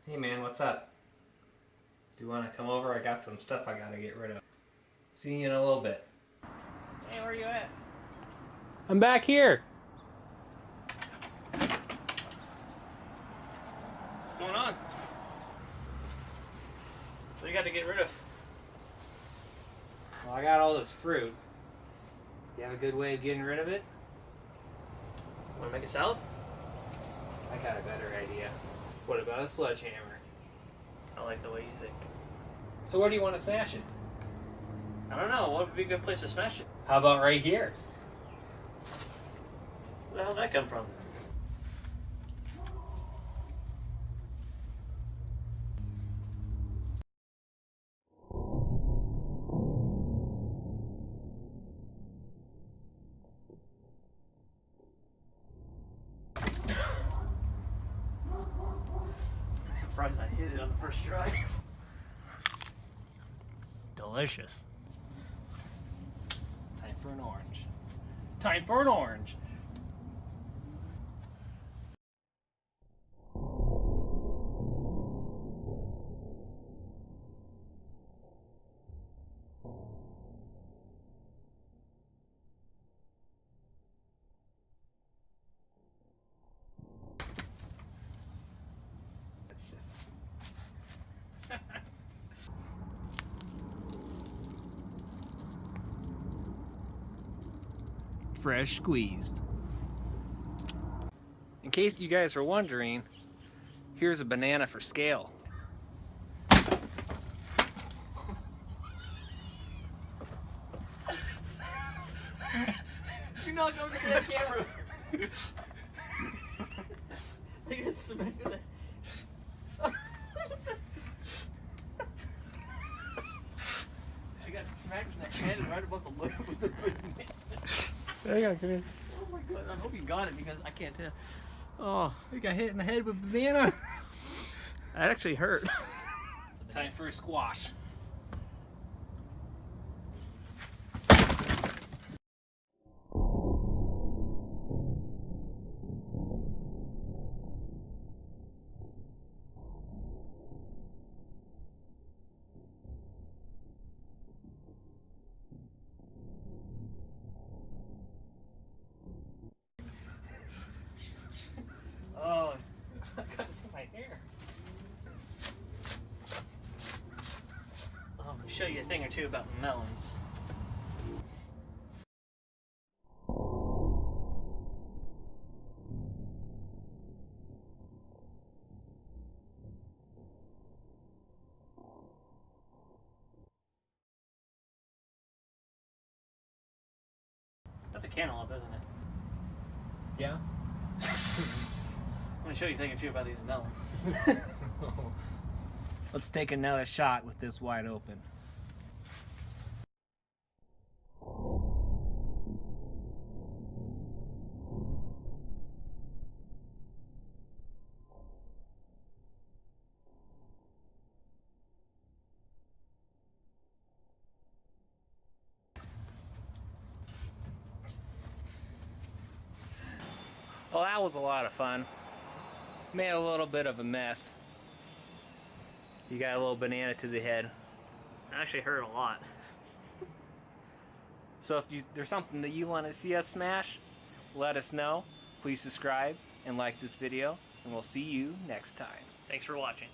Hey man, what's up? Do you want to come over? I got some stuff I gotta get rid of. See you in a little bit. Hey, where you at? I'm back here. What's going on? What do you got to get rid of? Well, I got all this fruit. You have a good way of getting rid of it? Want to make a salad? I got a better idea. What about a sledgehammer? I like the way you think. So where do you want to smash it? I don't know. What would be a good place to smash it? How about right here? Where the hell did that come from? I'm surprised I hit it on the first try. Delicious. Time for an orange. Time for an orange. Fresh squeezed. In case you guys are wondering, here's a banana for scale. You knocked over the damn camera. I got smacked in the... I got smacked in the head right above the lip with the banana. There you go, come here. Oh my god, I hope you got it because I can't tell. Oh, you got hit in the head with a banana. That actually hurt. Time for a squash. Oh, I got it in my hair. I'll show you a thing or two about melons. That's a cantaloupe, isn't it? Yeah? I'm going to show you a thing or two about these melons. Let's take another shot with this wide open. Well, that was a lot of fun. Made a little bit of a mess. You got a little banana to the head. It actually hurt a lot. So if there's something that you want to see us smash, let us know. Please subscribe and like this video, and we'll see you next time. Thanks for watching.